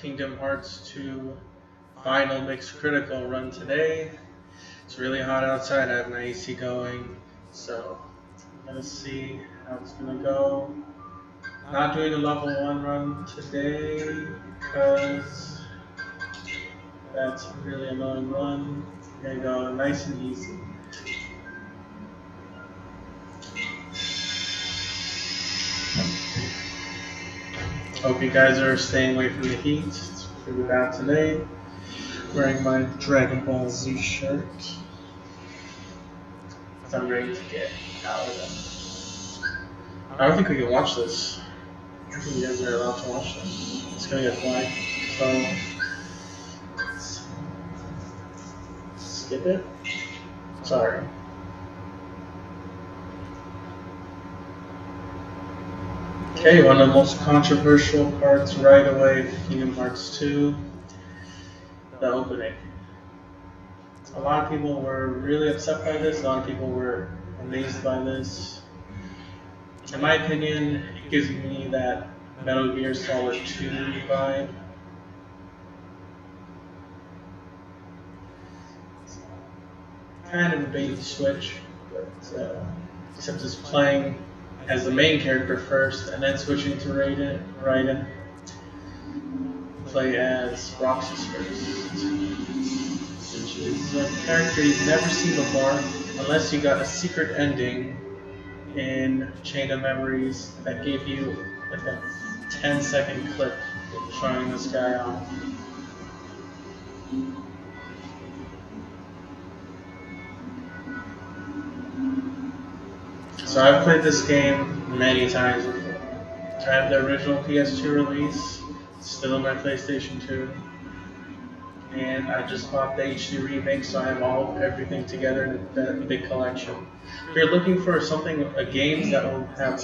Kingdom Hearts 2 final mixed critical run today. It's really hot outside. I have my AC going, so I'm gonna see how it's gonna go. Not doing a level 1 run today because that's a really annoying run. I'm gonna go nice and easy. Hope you guys are staying away from the heat. It's pretty bad today. Wearing my Dragon Ball Z shirt. I'm ready to get out of it. I don't think we can watch this. I don't think you guys are allowed to watch this. It's gonna get flagged. So skip it. Sorry. Okay, one of the most controversial parts right away for Kingdom Hearts 2, the opening. A lot of people were really upset by this, a lot of people were amazed by this. In my opinion, it gives me that Metal Gear Solid 2 vibe. Kind of a bait and switch, but except it's playing as the main character first, and then switching to Raiden. Play as Roxas first, which is a character you've never seen before, unless you got a secret ending in Chain of Memories that gave you like a 10-second clip showing this guy off. So I've played this game many times before. I have the original PS2 release, still in my PlayStation 2, and I just bought the HD remake, so I have everything together in that big collection. If you're looking for a game that will have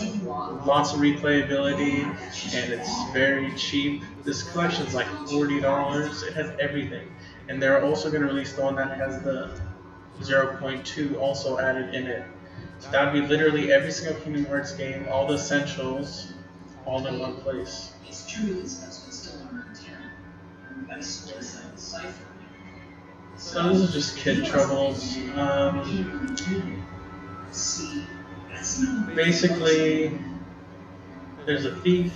lots of replayability and it's very cheap, this collection is like $40. It has everything, and they're also going to release the one that has the 0.2 also added in it. So that would be literally every single Kingdom Hearts game, all the essentials, all in one place. It's true this husband's still on town. But it's still a cipher. So this is just kid troubles. Basically, there's a thief,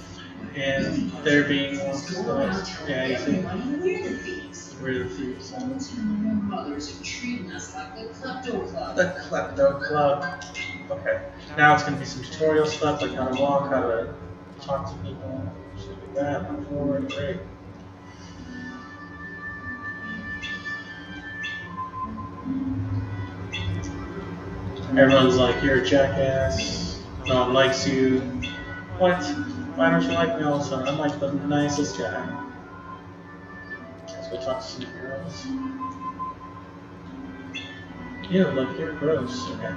and they're being yeah, you see? We're the thieves. Mothers are treating us like the klepto club. The klepto club. Okay. Now it's going to be some tutorial stuff, like how to walk, how to talk to people. Just do that. Move forward. Great. Everyone's like, you're a jackass. No one likes you. What? Why don't you like me all of a sudden? I'm like the nicest guy. Let's go talk to some girls. Ew, look, you're gross. Okay.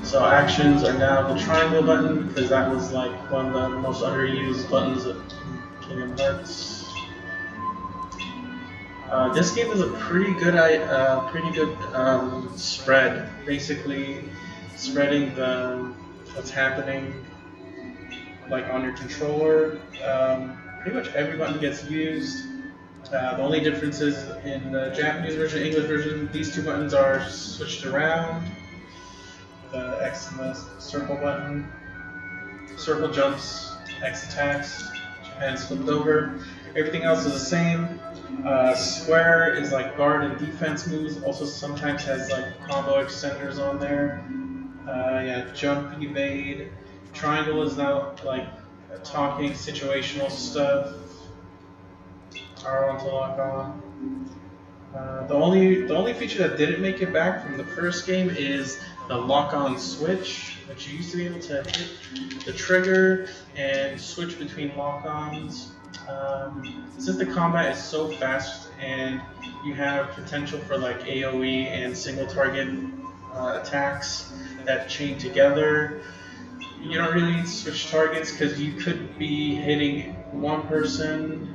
So actions are now the triangle button, because that was like one of the most underused buttons of Kingdom Hearts. This game is a pretty good spread. Basically, spreading what's happening like on your controller. Pretty much every button gets used. The only difference is in the Japanese version, English version, these two buttons are switched around. The X and the circle button. Circle jumps, X attacks, Japan's flipped over. Everything else is the same. Square is like guard and defense moves, also sometimes has like combo extenders on there. Yeah, jump, evade. Triangle is now like talking, situational stuff. R1 to lock on. The only feature that didn't make it back from the first game is the lock-on switch, which you used to be able to hit the trigger and switch between lock-ons. Since the combat is so fast and you have potential for like AoE and single target attacks that chain together, you don't really need to switch targets because you could be hitting one person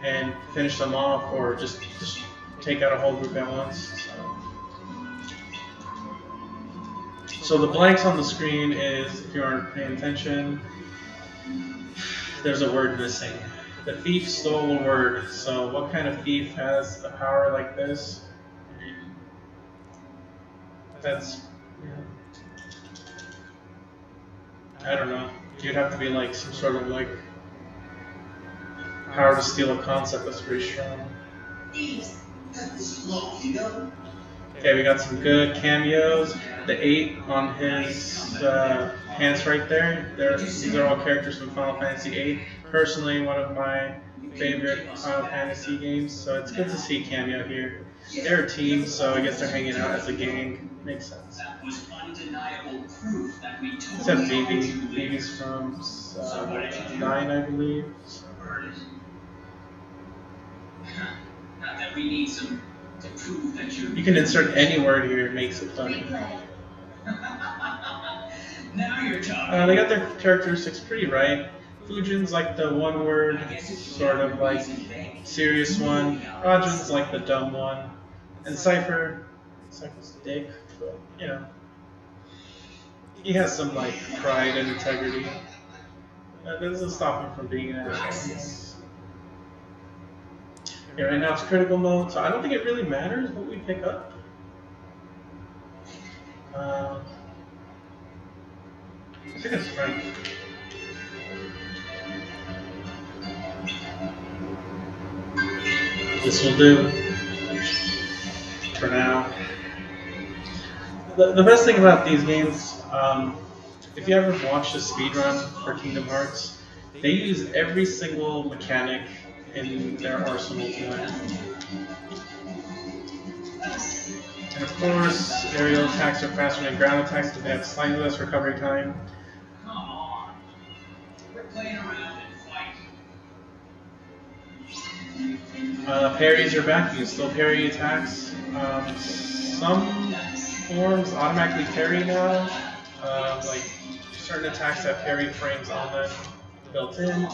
and finish them off, or just take out a whole group at once. So the blanks on the screen is, if you aren't paying attention, there's a word missing. The thief stole a word. So what kind of thief has a power like this? That's, I don't know. You'd have to be like some sort of like power to steal a concept that's pretty strong. Okay, we got some good cameos. The 8 on his pants right there. These are all characters from Final Fantasy VIII. Personally, one of my favorite Final Fantasy games, so it's good to see cameo here. They're a team, so I guess they're hanging out as a gang. Makes sense. Except Vivi. Vivi's from 9, I believe. Not that we need some to prove that you're. You can insert any word here, it makes it funny. Now you're talking. They got their characteristics pretty right. Fujin's like the one word, sort of like serious one. Rajin's like the dumb one. And Cypher's dick, but you know. He has some like pride and integrity. That doesn't stop him from being an asshole. Yeah, right now it's critical mode, so I don't think it really matters what we pick up. I think it's strength. This will do for now. The best thing about these games, if you ever watched a speedrun for Kingdom Hearts, they use every single mechanic in their arsenal to win. And of course, aerial attacks are faster than ground attacks because they have slightly less recovery time. Come on. We're playing around and fight. Parries are back. You can still parry attacks. Some forms automatically parry now. Like certain attacks have parry frames on them built in.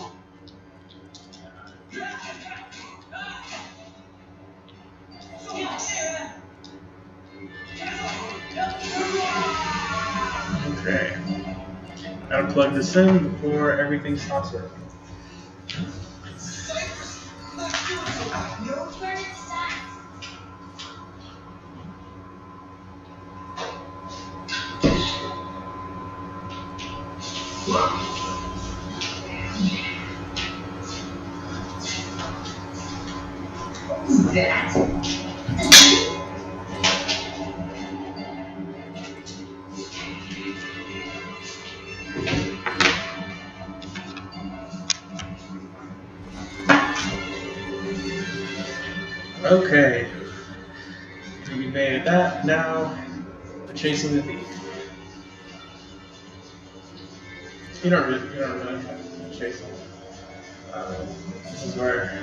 Okay. Gotta plug this in before everything stops working. Okay, we made that. Now, chasing the thief. You don't really have to chase him. This is where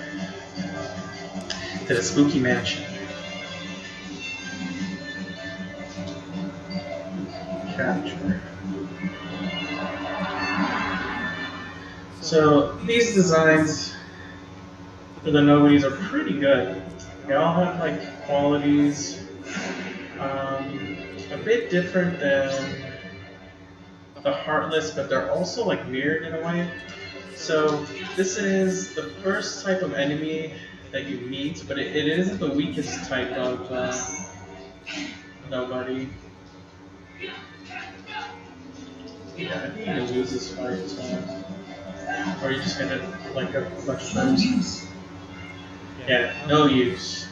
to the spooky mansion. Capture. So these designs for the nobodies are pretty good. They all have like qualities, a bit different than the Heartless, but they're also like mirrored in a way. So this is the first type of enemy that you meet, but it isn't the weakest type of nobody. Yeah, I think you can lose this fight, so. Or you just hit it like a bunch of times. Yeah, no use.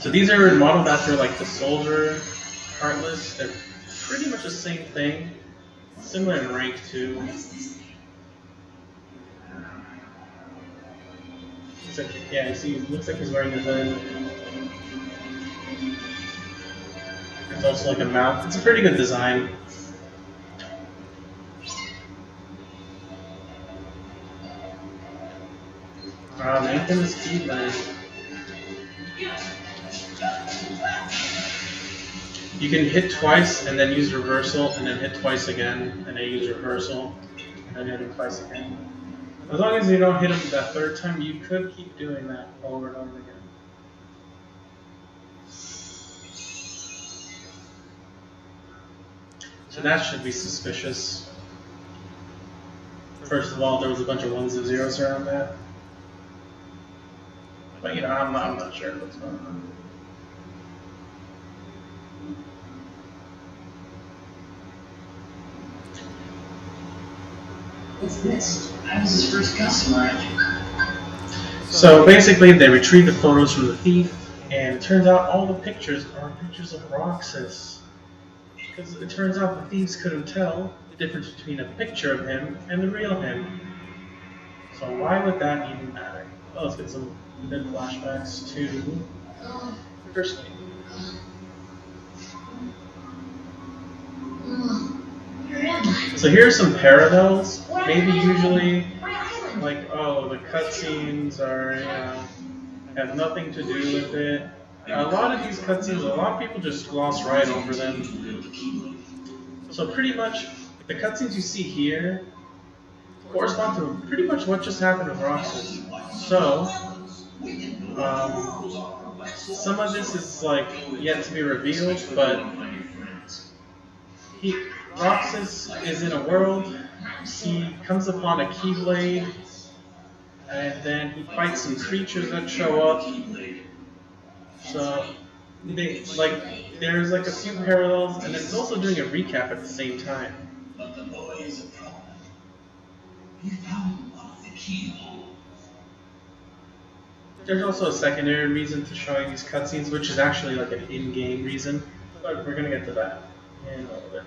So these are modeled after like the Soldier Heartless. They're pretty much the same thing. Similar in rank too. Like, yeah, you see, it looks like he's wearing a hood. There's also like a mouth. It's a pretty good design. Nathan is keyblade. You can hit twice and then use reversal, and then hit twice again, and then use reversal, and then hit him twice again. As long as you don't hit him that third time, you could keep doing that over and over again. So that should be suspicious. First of all, there was a bunch of ones and zeros around that. But I'm not sure what's going on. What's this? How does his first customer So basically, they retrieve the photos from the thief, and it turns out all the pictures are pictures of Roxas. Because it turns out the thieves couldn't tell the difference between a picture of him and the real him. So why would that even matter? Well, let's get some good flashbacks to the first game. So here are some parallels. Maybe usually, like, oh, the cutscenes are, have nothing to do with it. A lot of these cutscenes, a lot of people just gloss right over them. So pretty much, the cutscenes you see here correspond to pretty much what just happened with Roxas. So, some of this is like yet to be revealed, but Roxas is in a world. He comes upon a keyblade, and then he fights some creatures that show up. So there's like a few parallels, and it's also doing a recap at the same time. But the boy is a problem. He found one of the keyhole. There's also a secondary reason to showing these cutscenes, which is actually like an in-game reason, but we're gonna get to that in a little bit.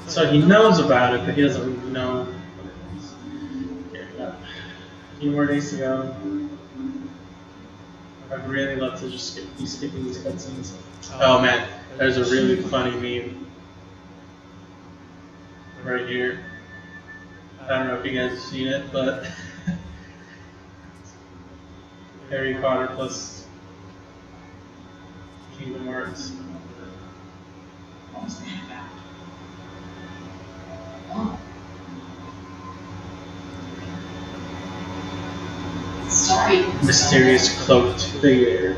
So he knows about it, but he doesn't know. Okay, we got a few more days to go. I'd really love to just be skipping these cutscenes. Oh man, there's a really funny meme right here. I don't know if you guys have seen it, but Harry Potter plus Kingdom Hearts. Sorry. Mysterious cloaked figure.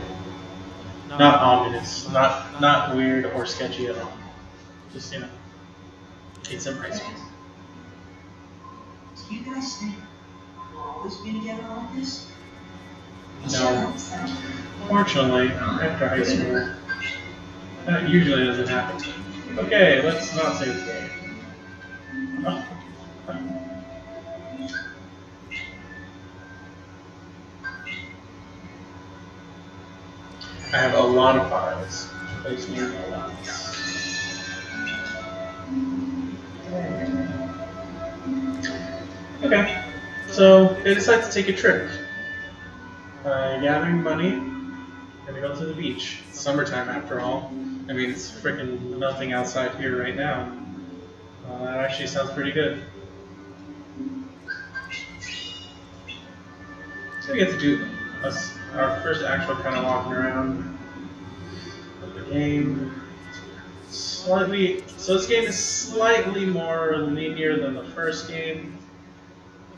Not ominous, not weird or sketchy at all. Just, eat some ice cream. Do you guys think we'll always be together like this? No. Fortunately, after high school, that usually doesn't happen. Okay, let's not save the game. Oh. I have a lot of files. Place me in a lot. Okay, so they decide to take a trip. Gathering money, gonna go to the beach. It's summertime after all. I mean, it's freaking nothing outside here right now. That actually sounds pretty good. So we get to do our first actual kind of walking around of the game. So this game is slightly more linear than the first game.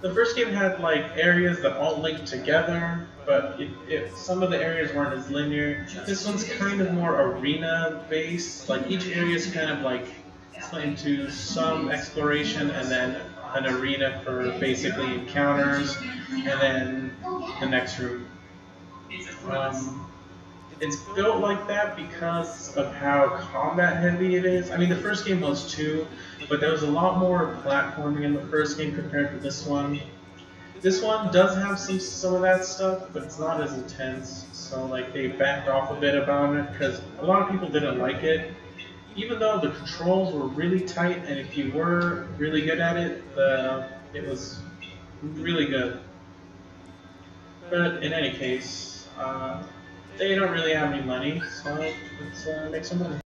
The first game had like areas that all linked together, but some of the areas weren't as linear. This one's kind of more arena based. Like each area is kind of like split into some exploration and then an arena for basically encounters, and then the next room. It's built like that because of how combat heavy it is. I mean, the first game was too, but there was a lot more platforming in the first game compared to this one. This one does have some of that stuff, but it's not as intense. So like they backed off a bit about it because a lot of people didn't like it. Even though the controls were really tight, and if you were really good at it, it was really good. But in any case, they don't really have any money, so let's make some money.